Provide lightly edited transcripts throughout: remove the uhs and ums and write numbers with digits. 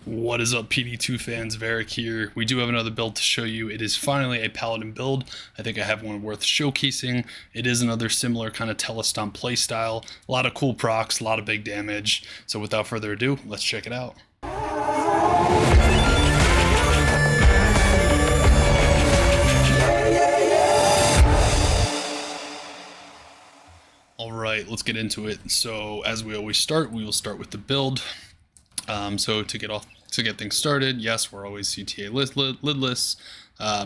What is up, PD2 fans? Varric here. We do have another build to show you. It is finally a Paladin build. I think I have one worth showcasing. It is another similar kind of telestomp playstyle. A lot of cool procs, a lot of big damage. So without further ado, let's check it out. Alright, let's get into it. So as we always start, we will start with the build. So to get things started, yes, we're always CTA lidless.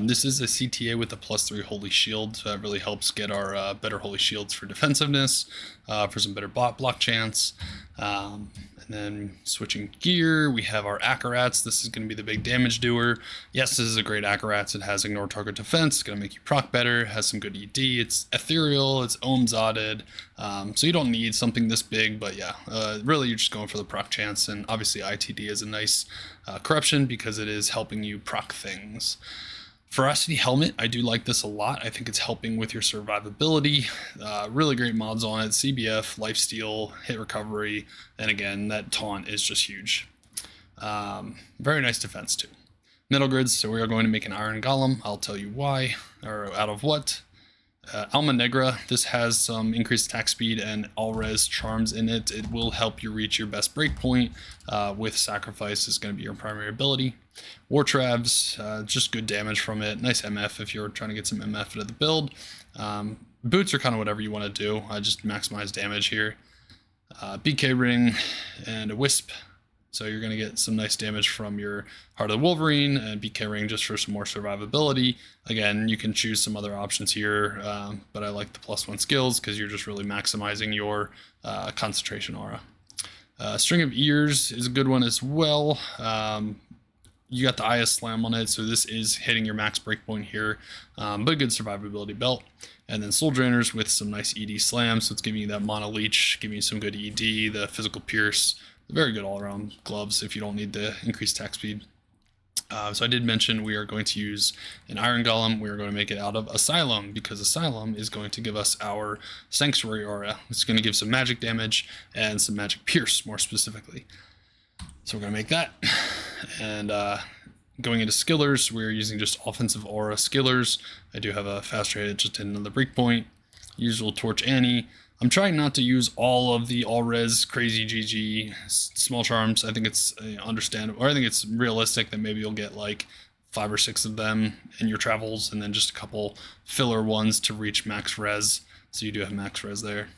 This is a CTA with a +3 holy shield, so that really helps get our better holy shields for defensiveness, for some better block chance. And then switching gear, we have our Acrorats. This is going to be the big damage doer. Yes, this is a great Acrorats. It has ignore target defense. It's going to make you proc better. It has some good ED. It's ethereal. It's ohm-zotted. So you don't need something this big, but yeah, really you're just going for the proc chance. And obviously ITD is a nice corruption because it is helping you proc things. Ferocity Helmet, I do like this a lot. I think it's helping with your survivability. Really great mods on it. CBF, Lifesteal, Hit Recovery, and again, that taunt is just huge. Very nice defense too. Metal Grids, so we are going to make an Iron Golem. I'll tell you why, or out of what. Alma Negra, this has some increased attack speed and all-res charms in it. It will help you reach your best breakpoint. With Sacrifice is going to be your primary ability. War Travs, just good damage from it. Nice MF if you're trying to get some MF into the build. Boots are kind of whatever you want to do. I just maximize damage here. BK Ring and a Wisp. So you're going to get some nice damage from your Heart of the Wolverine and BK Ring just for some more survivability. Again, you can choose some other options here, but I like the +1 skills because you're just really maximizing your concentration aura. String of Ears is a good one as well. You got the IS Slam on it, so this is hitting your max breakpoint here, but a good survivability belt. And then Soul Drainers with some nice ED slams, so it's giving you that Mono Leech, giving you some good ED, the Physical Pierce. Very good all-around gloves if you don't need the increased attack speed. So I did mention we are going to use an Iron Golem. We are going to make it out of Asylum because Asylum is going to give us our Sanctuary Aura. It's going to give some magic damage and some magic pierce more specifically. So we're going to make that. And going into skillers, we're using just offensive aura skillers. I do have a faster hit just in another breakpoint. Usual Torch Annie. I'm trying not to use all of the all-res crazy GG small charms. I think it's understandable, or I think it's realistic that maybe you'll get like 5 or 6 of them in your travels, and then just a couple filler ones to reach max res. So you do have max res there.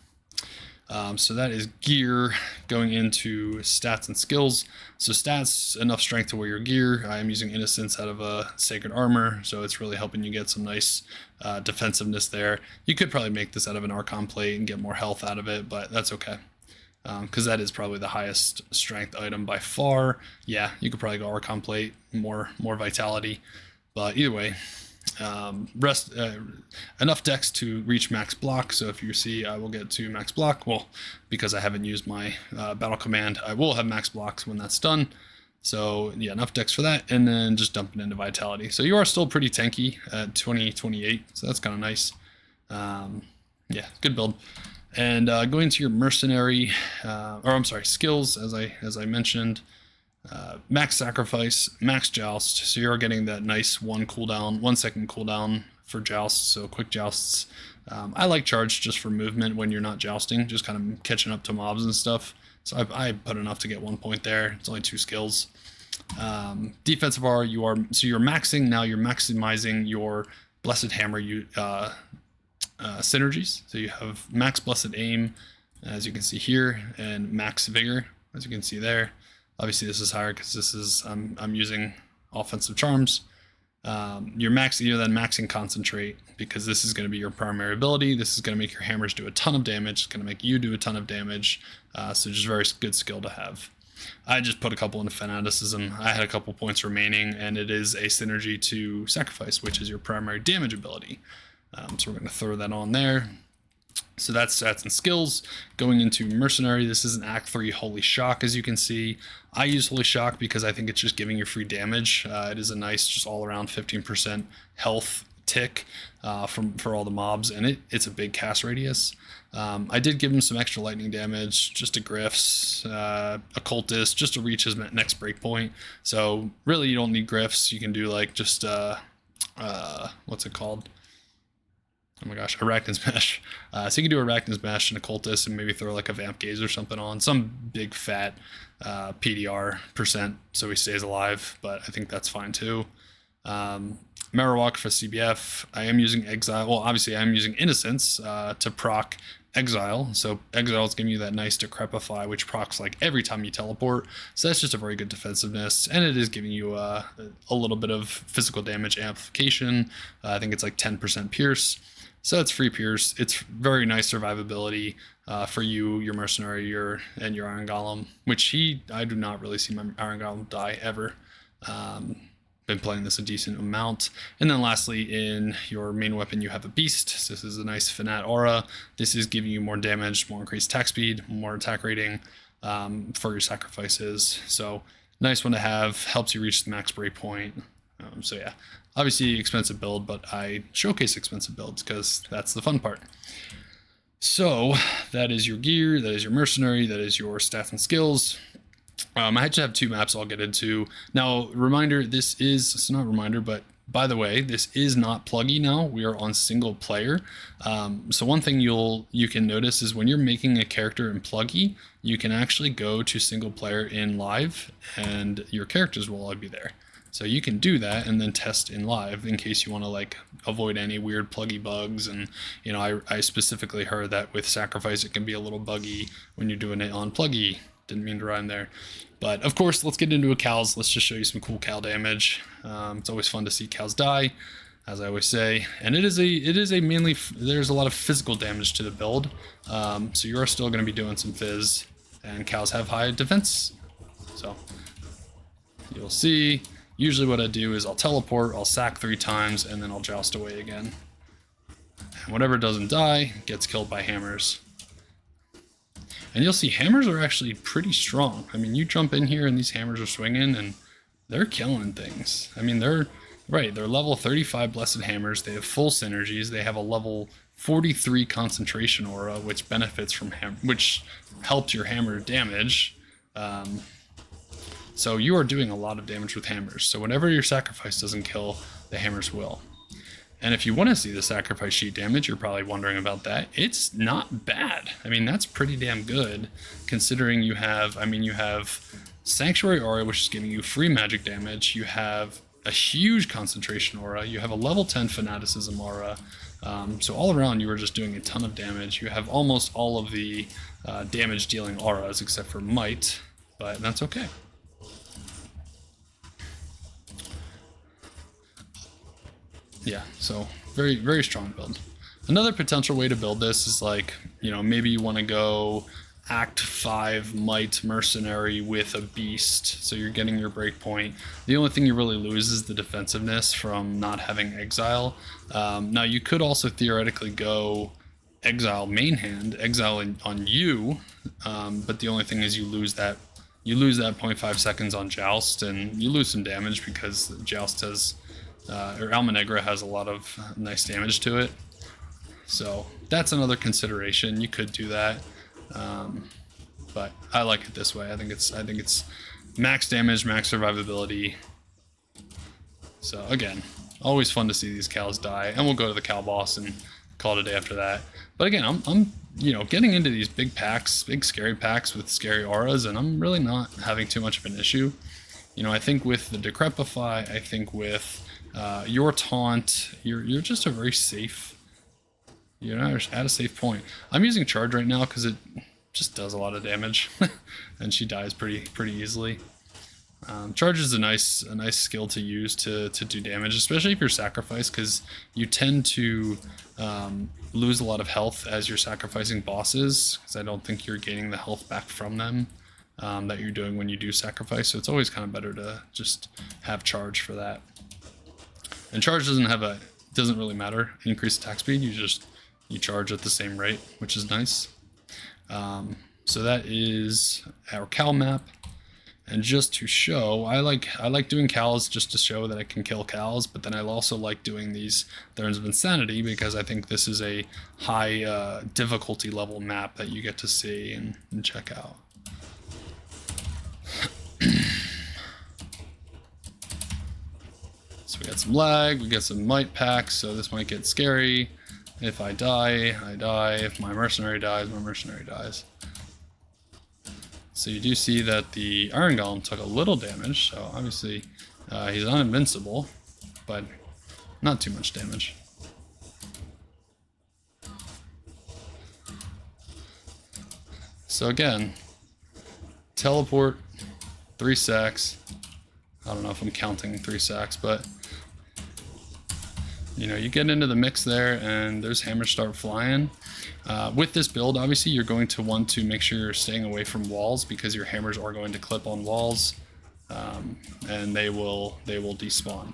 So that is gear. Going into stats and skills. So stats, enough strength to wear your gear. I am using Innocence out of a Sacred Armor, so it's really helping you get some nice defensiveness there. You could probably make this out of an Archon plate and get more health out of it, but that's okay. Because that is probably the highest strength item by far. Yeah, you could probably go Archon plate, more vitality. But either way, enough dex to reach max block. So if you see I will get to max block, well, because I haven't used my battle command, I will have max blocks when that's done. So yeah, enough dex for that, and then just dump it into vitality. So you are still pretty tanky at 20-28, so that's kind of nice. Yeah, good build. And going to your mercenary, skills, as I mentioned. Max Sacrifice, Max Joust, so you're getting that nice 1 second cooldown for jousts, so quick jousts. I like charge just for movement when you're not jousting, just kind of catching up to mobs and stuff. So I put enough to get 1 point there. It's only 2 skills. Defensive R, you're maxing, now you're maximizing your Blessed Hammer synergies. So you have max Blessed Aim, as you can see here, and max Vigor, as you can see there. Obviously this is higher because this is I'm using offensive charms. You're then maxing Concentrate because this is going to be your primary ability. This is going to make your hammers do a ton of damage. It's going to make you do a ton of damage. So just very good skill to have. I just put a couple into Fanaticism. I had a couple points remaining, and it is a synergy to Sacrifice, which is your primary damage ability. So we're going to throw that on there. So that's stats and skills. Going into Mercenary, this is an Act 3 Holy Shock, as you can see. I use Holy Shock because I think it's just giving you free damage. It is a nice, just all-around 15% health tick for all the mobs, and it's a big cast radius. I did give him some extra lightning damage, just to Griffs, Occultist, just to reach his next breakpoint. So really, you don't need Griffs. You can do like just what's it called? Oh my gosh, Arachnid's Mesh. So you can do Arachnid's Mesh and Occultist and maybe throw like a Vamp Gaze or something on. Some big fat PDR percent so he stays alive, but I think that's fine too. Marowak for CBF. I am using Exile. Well, obviously I am using Innocence to proc Exile. So Exile is giving you that nice Decrepify, which procs like every time you teleport. So that's just a very good defensiveness. And it is giving you a little bit of physical damage amplification. I think it's like 10% Pierce. So it's free Pierce. It's very nice survivability for you, your Mercenary, and your Iron Golem, which I do not really see my Iron Golem die ever. Been playing this a decent amount. And then lastly, in your main weapon, you have a Beast. So this is a nice Fanat aura. This is giving you more damage, more increased attack speed, more attack rating for your sacrifices. So nice one to have, helps you reach the max breakpoint. So yeah, obviously expensive build, but I showcase expensive builds because that's the fun part. So that is your gear, that is your Mercenary, that is your stats and skills. I actually have 2 maps I'll get into. Now, reminder, it's not a reminder, but by the way, this is not pluggy now. We are on single player. So one thing you can notice is when you're making a character in pluggy, you can actually go to single player in live and your characters will all be there. So you can do that and then test in live in case you want to like avoid any weird pluggy bugs. And you know, I specifically heard that with Sacrifice it can be a little buggy when you're doing it on pluggy. Didn't mean to rhyme there. But of course, let's get into a cows. Let's just show you some cool cow damage. It's always fun to see cows die, as I always say. And it is a mainly, there's a lot of physical damage to the build. So you are still going to be doing some fizz, and cows have high defense. So you'll see, usually what I do is I'll teleport, I'll sack 3 times, and then I'll joust away again. And whatever doesn't die gets killed by hammers. And you'll see hammers are actually pretty strong. I mean, you jump in here and these hammers are swinging and they're killing things. I mean, they're level 35 blessed hammers. They have full synergies. They have a level 43 concentration aura, which benefits from which helps your hammer damage. So you are doing a lot of damage with hammers. So whenever your sacrifice doesn't kill, the hammers will. And if you want to see the sacrifice sheet damage, you're probably wondering about that. It's not bad. I mean, that's pretty damn good considering you have Sanctuary Aura, which is giving you free magic damage. You have a huge concentration aura. You have a level 10 fanaticism aura. So all around you are just doing a ton of damage. You have almost all of the damage dealing auras except for might, but that's okay. Yeah, so very, very strong build. Another potential way to build this is like, you know, maybe you want to go Act 5 Might Mercenary with a Beast, so you're getting your breakpoint. The only thing you really lose is the defensiveness from not having Exile. Now you could also theoretically go Exile main hand, Exile on you, but the only thing is you lose that 0.5 seconds on Joust, and you lose some damage because Joust has... or Alma Negra has a lot of nice damage to it, so that's another consideration. You could do that, but I like it this way. I think it's max damage, max survivability. So again, always fun to see these cows die, and we'll go to the cow boss and call it a day after that. But again, I'm you know, getting into these big packs, big scary packs with scary auras, and I'm really not having too much of an issue. You know, I think with the Decrepify, I think with your taunt, you're just a very safe, you're at a safe point. I'm using charge right now because it just does a lot of damage and she dies pretty easily. Charge is a nice skill to use to do damage, especially if you're sacrificed, because you tend to lose a lot of health as you're sacrificing bosses, because I don't think you're gaining the health back from them that you're doing when you do sacrifice. So it's always kind of better to just have charge for that. And charge doesn't really matter. Increased attack speed, you charge at the same rate, which is nice. So that is our cow map. And just to show, I like doing cows just to show that I can kill cows, but then I also like doing these Thorns of Insanity because I think this is a high difficulty level map that you get to see and check out. So we got some lag, we got some might packs, so this might get scary. If I die, I die. If my mercenary dies, my mercenary dies. So you do see that the Iron Golem took a little damage, so obviously he's uninvincible, but not too much damage. So again, teleport, 3 sacks. I don't know if I'm counting 3 sacks, but you know, you get into the mix there and there's hammers start flying. With this build, obviously, you're going to want to make sure you're staying away from walls because your hammers are going to clip on walls, and they will despawn.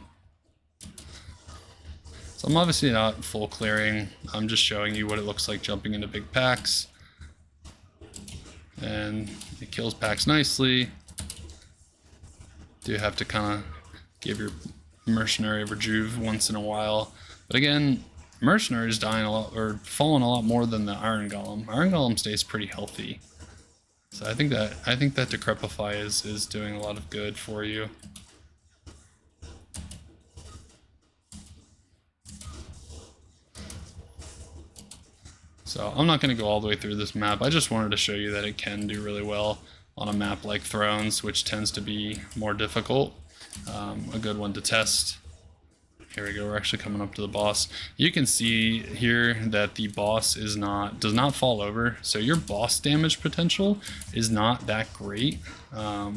So I'm obviously not full clearing. I'm just showing you what it looks like jumping into big packs, and it kills packs nicely. Do have to kind of give your mercenary a rejuve once in a while, but again, Mercenary is dying a lot, or falling a lot more than the Iron Golem. Iron Golem stays pretty healthy, so I think that Decrepify is doing a lot of good for you. So I'm not going to go all the way through this map. I just wanted to show you that it can do really well on a map like Thrones, which tends to be more difficult. A good one to test. Here we go, we're actually coming up to the boss. You can see here that the boss does not fall over, so your boss damage potential is not that great,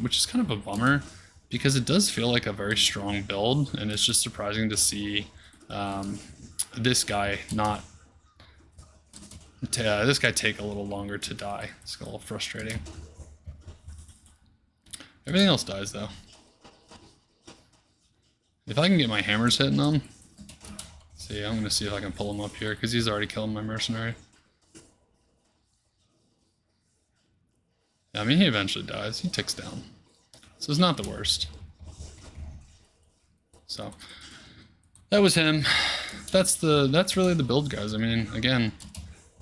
which is kind of a bummer because it does feel like a very strong build, and it's just surprising to see this guy take a little longer to die. It's a little frustrating. Everything else dies though. If I can get my hammers hitting him, see, I'm gonna see if I can pull him up here because he's already killing my mercenary. Yeah, I mean, he eventually dies. He ticks down, so it's not the worst. So that was him. That's really the build, guys. I mean, again,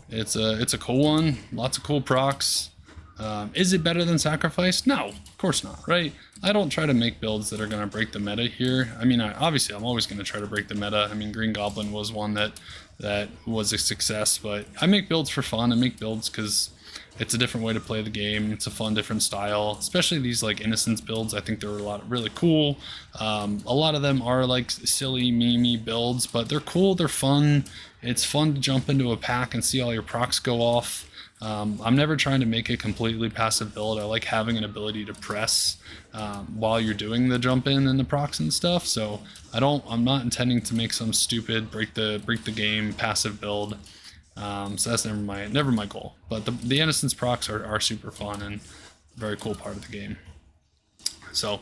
it's a cool one. Lots of cool procs. Is it better than Sacrifice? No, of course not, right? I don't try to make builds that are going to break the meta here. I mean, obviously, I'm always going to try to break the meta. I mean, Green Goblin was one that was a success, but I make builds for fun. I make builds because it's a different way to play the game. It's a fun, different style, especially these like Innocence builds. I think they're a lot really cool. A lot of them are like silly, memey builds, but they're cool, they're fun. It's fun to jump into a pack and see all your procs go off. I'm never trying to make a completely passive build. I like having an ability to press while you're doing the jump in and the procs and stuff. So I'm not intending to make some stupid break the game passive build. So that's never my goal. But the Innocence procs are super fun and very cool part of the game. So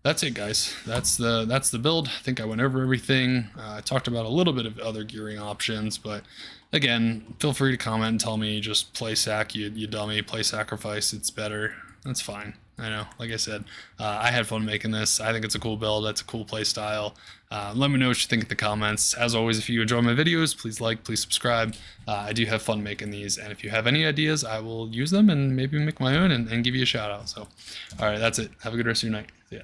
that's it, guys. That's the build. I think I went over everything. I talked about a little bit of other gearing options, but again, feel free to comment and tell me just play sack, you dummy, play Sacrifice, it's better. That's fine. I know, like I said, I had fun making this. I think it's a cool build. That's a cool play style. Let me know what you think in the comments. As always, if you enjoy my videos, please like, please subscribe. I do have fun making these, and if you have any ideas, I will use them and maybe make my own and give you a shout out. So, all right, that's it. Have a good rest of your night. See ya.